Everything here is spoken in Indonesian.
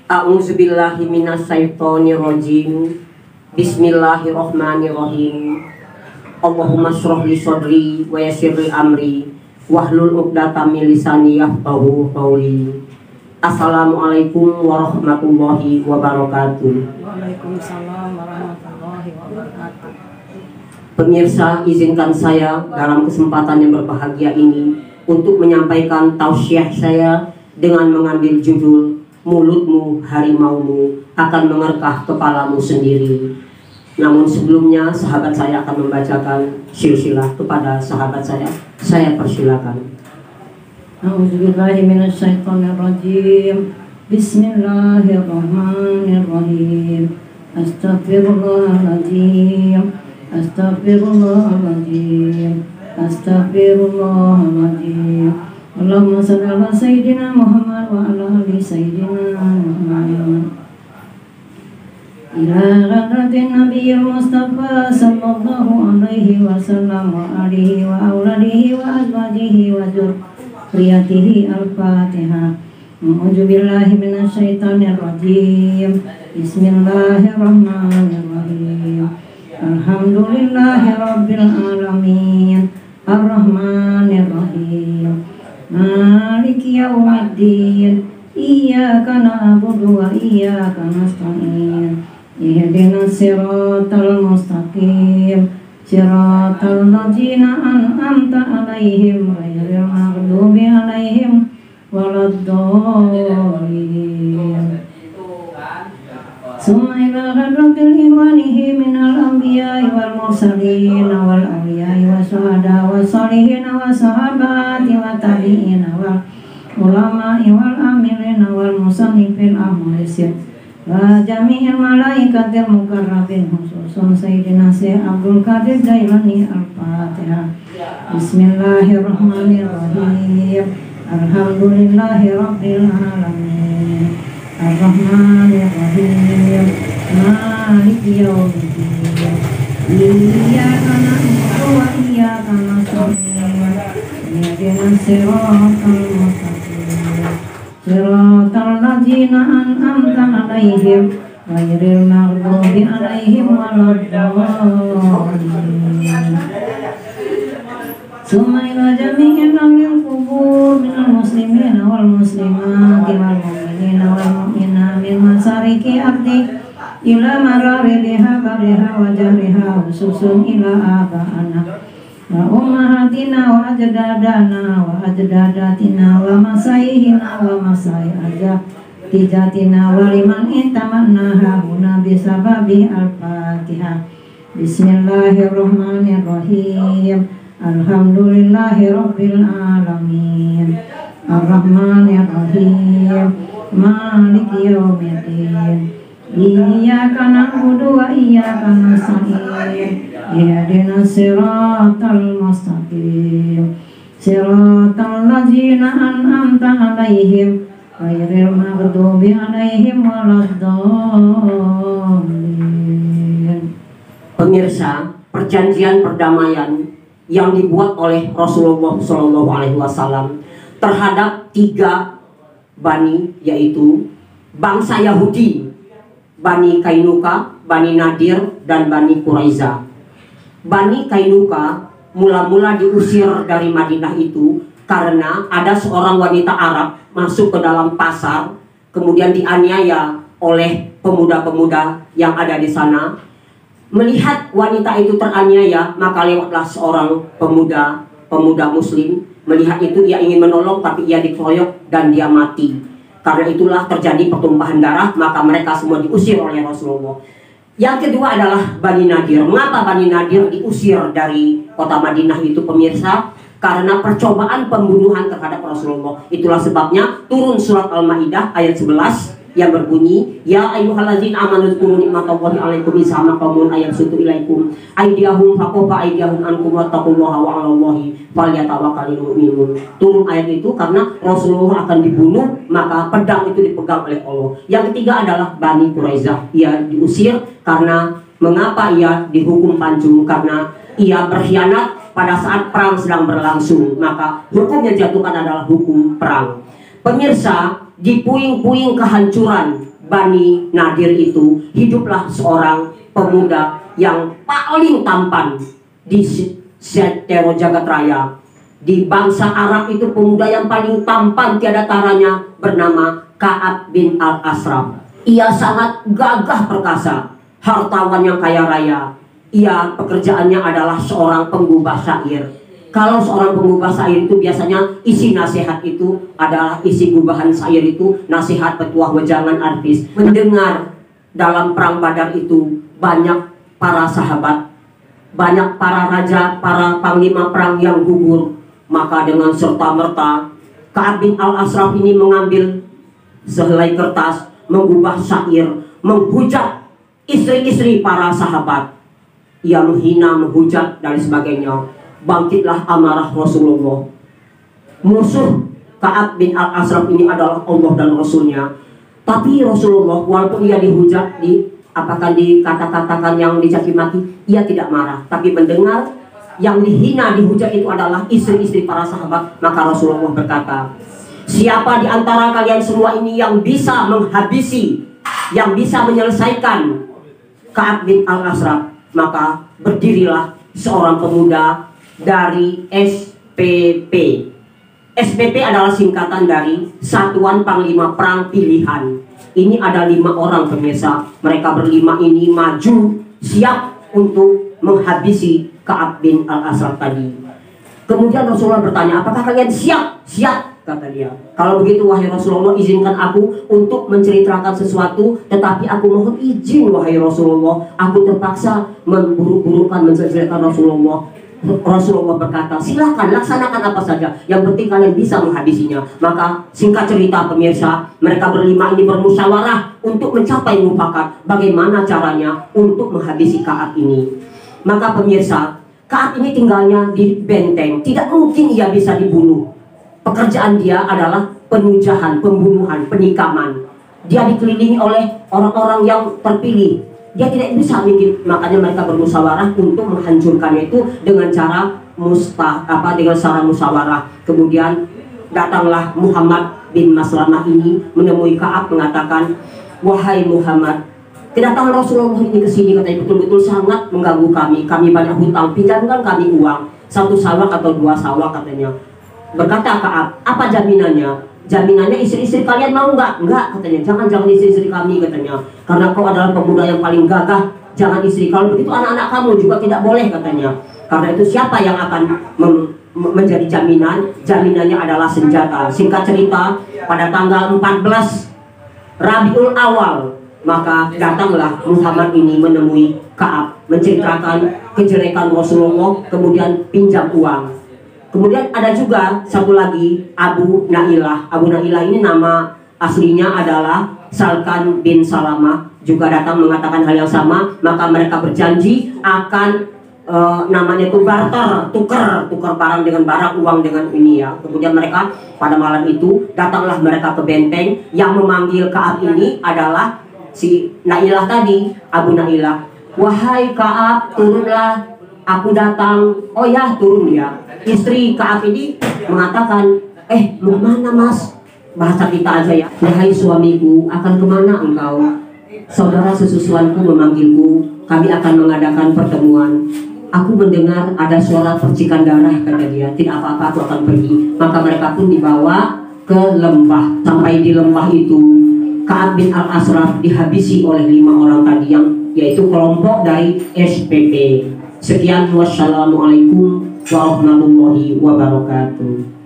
A'udzubillahi minasyaitonirrajim. Bismillahirrahmanirrahim. Allahumma shrah li sadri wa yassir li amri wahlul 'uqdatam min lisani yafqahu qawli. Assalamualaikum warahmatullahi wabarakatuh. Waalaikumsalam warahmatullahi wabarakatuh. Pemirsa, izinkan saya dalam kesempatan yang berbahagia ini untuk menyampaikan tausiah saya dengan mengambil judul mulutmu harimaumu akan mengerkah kepalamu sendiri. Namun sebelumnya sahabat saya akan membacakan silsilah kepada sahabat saya. Saya persilakan. A'udzubillahi minasyaitonirrajim. Bismillahirrahmanirrahim. Astaghfirullahaladzim. Astaghfirullahaladzim. Astaghfirullahaladzim. Allahumma shalli ala sayyidina Muhammad wa ala ali sayyidina Muhammad. Ila hadratin nabiyil mustafa sallallahu alaihi wasallam wa alihi wa auladihi wa azwajihi wa dzurriyyatihi al-Fatihah. A'udzu billahi minasyaitonir rajim. Bismillahirrahmanirrahim. Alhamdulillahi rabbil alamin. Ar-Rahmanir Rahim. Maliki yaumiddin. Iyyaka na'budu wa iyyaka nasta'in. Ihdinas siratal mustaqim. Siratal ladzina an'amta 'alaihim ghairil maghdubi 'alaihim waladdallin. Summa ila hadratil ikhwanihi minal anbiya'i wal mursalin wal awliya'i wasyuhada wassalihin wa sahabati wa tabi'in wal ulama'i wal amilin wal musannifin ahmalisir wa jami'il malaikatil mukarrabin khususun Sayyidina Syekh Abdul Qadir Jailani al-Fatihah. Bismillahirrahmanirrahim. Alhamdulillahi rabbil alamin. Ar-Rahmanir Rahim. Maliki yaumiddin. Iyyaka na'budu wa iyyaka nasta'in. Ihdinas siratal mustaqim. Siratal ladzina an'amta 'alaihim ghairil maghdubi 'alaihim waladdallin. Summa ila jami'il amril qubur minal muslimina wal muslimati wal mu'minina wal mu'minat min masariki ardi ila marariha bariha wa jariha khususun ila aba'ana wa ummahatina wa ajdadana wa ajdadatina wa masayihina wa masayi tijatina wa liman intamannaha huna bisababi al-Fatihah. Bismillahirrahmanirrahim. Alhamdulillahi rabbil alamin. Ar-Rahmanir Rahim. Maliki yaumiddin. Iyyaka na'budu wa iyyaka nasta'in. Ihdinas siratal mustaqim. Siratal ladzina an'amta 'alaihim ghairil maghdubi 'alaihim waladdallin. Pemirsa, perjanjian perdamaian yang dibuat oleh Rasulullah SAW terhadap 3 bani, yaitu bangsa Yahudi, Bani Kainuka, Bani Nadir, dan Bani Quraiza. Bani Kainuka mula-mula diusir dari Madinah itu karena ada seorang wanita Arab masuk ke dalam pasar, kemudian dianiaya oleh pemuda-pemuda yang ada di sana. Melihat wanita itu teraniaya, maka lewatlah seorang pemuda muslim. Melihat itu ia ingin menolong, tapi ia dikeroyok dan dia mati. Karena itulah terjadi pertumpahan darah, maka mereka semua diusir oleh Rasulullah. Yang kedua adalah Bani Nadir. Mengapa Bani Nadir diusir dari kota Madinah itu, pemirsa? Karena percobaan pembunuhan terhadap Rasulullah. Itulah sebabnya turun surat Al-Maidah ayat 11 yang berbunyi, ya ayyuhalladzina amanu dzkuru nikmatallahi 'alaikum idh hamma qaumun ayyabsutu ilaikum aydiyahum faqafa aydiyahum ankum wattaqullaha wa 'alallahi falyatawakkalul mu'minun. Turun ayat itu karena Rasulullah akan dibunuh, maka pedang itu dipegang oleh Allah. Yang ketiga adalah Bani Quraiza. Ia diusir karena mengapa ia dihukum pancung? Karena ia berkhianat pada saat perang sedang berlangsung, maka hukum yang dijatuhkan adalah hukum perang. Pemirsa, di puing-puing kehancuran, Bani Nadir itu hiduplah seorang pemuda yang paling tampan di seantero jagat raya. Di bangsa Arab itu pemuda yang paling tampan tiada taranya bernama Ka'ab bin Al-Ashraf. Ia sangat gagah perkasa, hartawan yang kaya raya. Ia pekerjaannya adalah seorang penggubah syair. Kalau seorang penggubah syair itu biasanya isi nasihat itu adalah isi gubahan syair itu nasihat petuah wejangan artis. Mendengar dalam perang Badar itu banyak para sahabat, banyak para raja, para panglima perang yang gugur. Maka dengan serta-merta Ka'ab bin Al-Ashraf ini mengambil sehelai kertas, mengubah syair, menghujat istri-istri para sahabat. Ia menghina, menghujat dan sebagainya. Bangkitlah amarah Rasulullah. Musuh Ka'ab bin Al-Ashraf ini adalah Allah dan Rasulnya. Tapi Rasulullah walaupun ia dihujat, apakah dikata-katakan yang dicaci maki, ia tidak marah. Tapi mendengar yang dihina, dihujat itu adalah istri-istri para sahabat, maka Rasulullah berkata, siapa di antara kalian semua ini yang bisa menghabisi, yang bisa menyelesaikan Ka'ab bin Al-Ashraf, maka berdirilah seorang pemuda dari SPP. SPP adalah singkatan dari Satuan Panglima Perang Pilihan. Ini ada 5 orang pemirsa. Mereka berlima ini maju siap untuk menghabisi Ka'ab bin Al-Ashraf tadi. Kemudian Rasulullah bertanya, apakah kalian siap? Siap, kata dia. Kalau begitu wahai Rasulullah, izinkan aku untuk menceritakan sesuatu, tetapi aku mohon izin wahai Rasulullah, aku terpaksa memburu-burukan menceritakan Rasulullah. Rasulullah berkata, silakan laksanakan apa saja, yang penting kalian bisa menghabisinya. Maka singkat cerita pemirsa, mereka berlima ini bermusyawarah untuk mencapai mufakat, bagaimana caranya untuk menghabisi Ka'ab ini. Maka pemirsa, Ka'ab ini tinggalnya di benteng, tidak mungkin ia bisa dibunuh. Pekerjaan dia adalah penujahan, pembunuhan, penikaman. Dia dikelilingi oleh orang-orang yang terpilih. Dia tidak bisa bikin, makanya mereka bermusyawarah untuk menghancurkannya itu dengan cara dengan cara musyawarah. Kemudian datanglah Muhammad bin Maslamah ini menemui Ka'ab mengatakan, wahai Muhammad, kedatangan Rasulullah ini ke sini katanya betul-betul sangat mengganggu kami. Kami banyak hutang, pinjamkan kami uang 1 sawak atau 2 sawak katanya. Berkata Ka'ab, apa jaminannya? Jaminannya istri-istri kalian mau nggak? Enggak katanya. Jangan istri-istri kami katanya. Karena kau adalah pemuda yang paling gagah. Jangan istri. Kalau begitu anak-anak kamu juga tidak boleh katanya. Karena itu siapa yang akan menjadi jaminan? Jaminannya adalah senjata. Singkat cerita, pada tanggal 14 Rabiul Awal, maka datanglah Muhammad ini menemui Ka'ab, menceritakan kejelekan Rasulullah, kemudian pinjam uang. Kemudian ada juga satu lagi, Abu Nailah. Abu Nailah ini nama aslinya adalah Salkan bin Salamah, juga datang mengatakan hal yang sama. Maka mereka berjanji akan namanya itu barter, tukar barang dengan barang, uang dengan ini ya. Kemudian mereka pada malam itu datanglah mereka ke benteng. Yang memanggil Ka'ab ini adalah si Nailah tadi, Abu Nailah. Wahai Ka'ab, turunlah, aku datang. Oh ya, turun dia. Istri Ka'ab ini mengatakan, mau mana mas? Bahasa kita aja ya. Wahai suamiku, akan kemana engkau? Saudara sesusuanku memanggilku, kami akan mengadakan pertemuan. Aku mendengar ada suara percikan darah, kata dia. Tidak apa-apa, aku akan pergi. Maka mereka pun dibawa ke lembah. Sampai di lembah itu, Ka'ab bin Al-Ashraf dihabisi oleh 5 orang tadi, yaitu kelompok dari SPP. Sekian, wassalamualaikum warahmatullahi wabarakatuh.